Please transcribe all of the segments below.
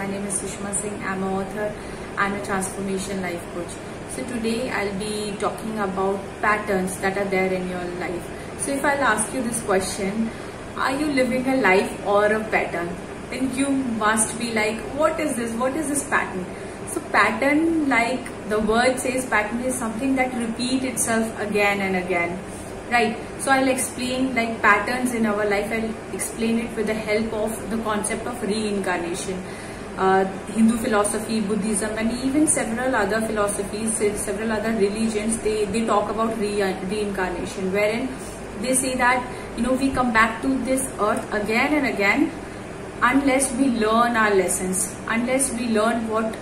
My name is Sushma Singh. I'm an author and a transformation life coach. So today I'll be talking about patterns that are there in your life. So if I'll ask you this question, are you living a life or a pattern? Then you must be like, what is this? What is this pattern? So pattern, like the word says, pattern is something that repeats itself again and again. Right, so I'll explain like patterns in our life. I'll explain it with the help of the concept of reincarnation. Hindu philosophy, Buddhism, and even several other philosophies, several other religions, they talk about reincarnation, wherein they say that we come back to this earth again and again unless we learn our lessons, unless we learn what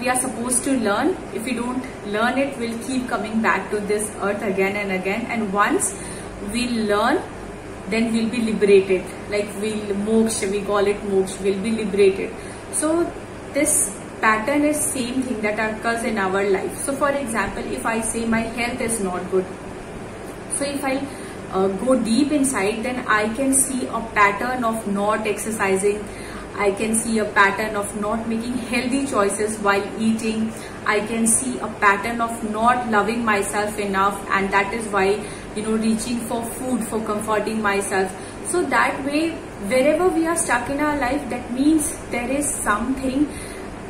we are supposed to learn. If we don't learn it, we'll keep coming back to this earth again and again. And once we learn, then we'll be liberated. Like moksha, we call it moksha, we'll be liberated. So this pattern is same thing that occurs in our life. So for example, if I say my health is not good, so if I go deep inside, then I can see a pattern of not exercising. I can see a pattern of not making healthy choices while eating. I can see a pattern of not loving myself enough, and that is why reaching for food, for comforting myself. So that way, wherever we are stuck in our life, that means there is something,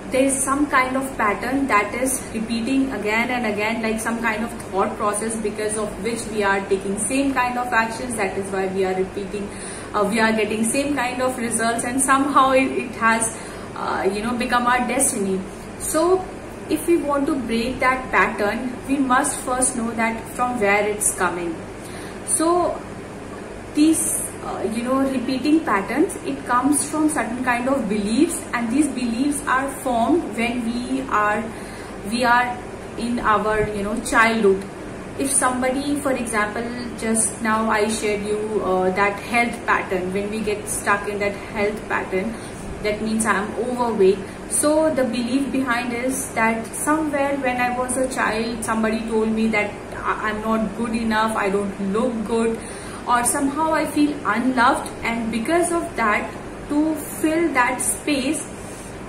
there is some kind of pattern that is repeating again and again, like some kind of thought process because of which we are taking same kind of actions. That is why we are repeating. We are getting same kind of results, and somehow it has become our destiny. So if we want to break that pattern, we must first know that from where it's coming. So these repeating patterns, it comes from certain kind of beliefs, and these beliefs are formed when we are in our childhood. If somebody, for example, just now I shared you that health pattern, when we get stuck in that health pattern, that means I'm overweight. So the belief behind is that somewhere when I was a child, somebody told me that I'm not good enough, I don't look good, or somehow I feel unloved, and because of that, to fill that space,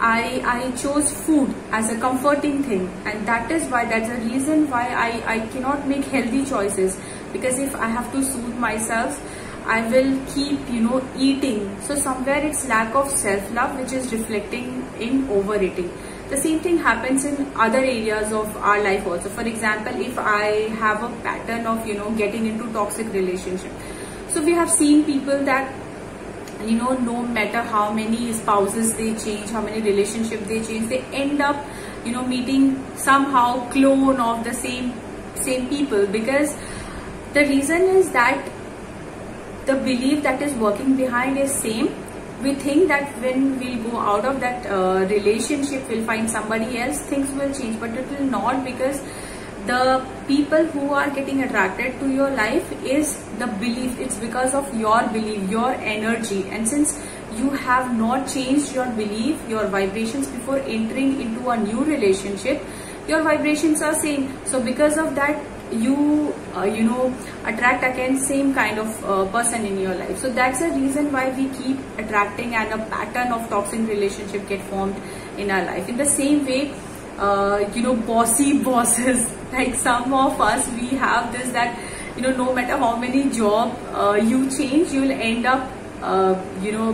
I chose food as a comforting thing, and that's the reason why I cannot make healthy choices, because if I have to soothe myself, I will keep eating. So somewhere it's lack of self-love which is reflecting in overeating. The same thing happens in other areas of our life also. For example, if I have a pattern of getting into toxic relationship, so we have seen people that no matter how many spouses they change, how many relationships they change, they end up meeting somehow clone of the same people, because the reason is that the belief that is working behind is same. We think that when we'll go out of that relationship, we'll find somebody else, things will change, but it will not, because the people who are getting attracted to your life is the belief. It's because of your belief, your energy, and since you have not changed your belief, your vibrations before entering into a new relationship, your vibrations are same. So because of that, you attract again same kind of person in your life. So that's the reason why we keep attracting, and a pattern of toxic relationship get formed in our life. In the same way, bossy bosses, like some of us, we have this, that no matter how many job you change, you will end up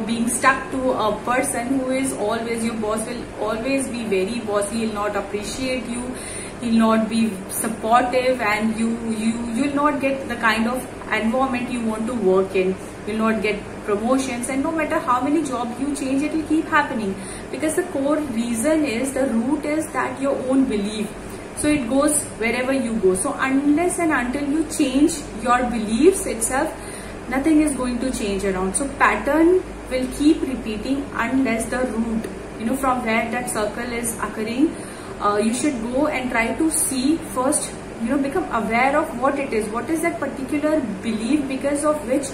being stuck to a person who is always your boss, will always be very bossy. He'll not appreciate you, he'll not be supportive, and you'll not get the kind of environment you want to work in. You'll not get promotions, and no matter how many jobs you change, it will keep happening, because the core reason is, the root is that your own belief. So it goes wherever you go. So unless and until you change your beliefs itself, nothing is going to change around. So pattern will keep repeating unless the root, from where that circle is occurring, you should go and try to see first, become aware of what it is. What is that particular belief because of which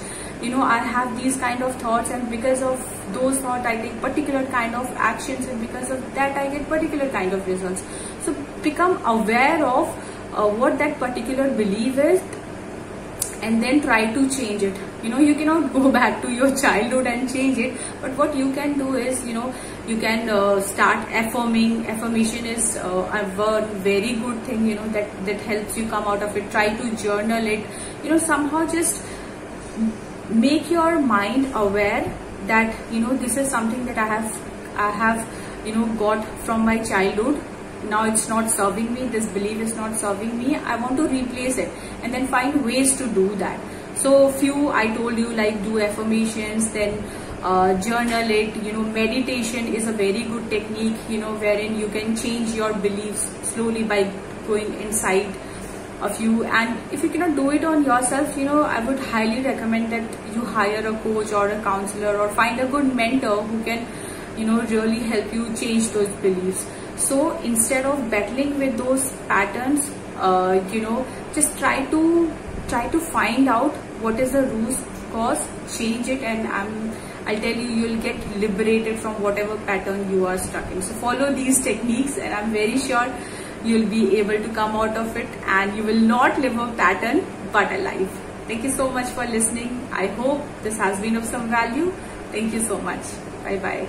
I have these kind of thoughts, and because of those thoughts I take particular kind of actions, and because of that I get particular kind of results. So become aware of what that particular belief is, and then try to change it. You cannot go back to your childhood and change it, but what you can do is, you can start affirming. Affirmation is a very good thing, that helps you come out of it. Try to journal it, somehow just make your mind aware that, this is something that I have got from my childhood. Now it's not serving me, this belief is not serving me, I want to replace it, and then find ways to do that. So few I told you, like do affirmations, then journal it. Meditation is a very good technique, wherein you can change your beliefs slowly by going inside of you. And if you cannot do it on yourself, I would highly recommend that you hire a coach or a counselor, or find a good mentor who can really help you change those beliefs. So instead of battling with those patterns, just try to find out what is the root cause, change it, and I'll tell you, you'll get liberated from whatever pattern you are stuck in. So follow these techniques, and I'm very sure you'll be able to come out of it, and you will not live a pattern but a life. Thank you so much for listening. I hope this has been of some value. Thank you so much. Bye bye.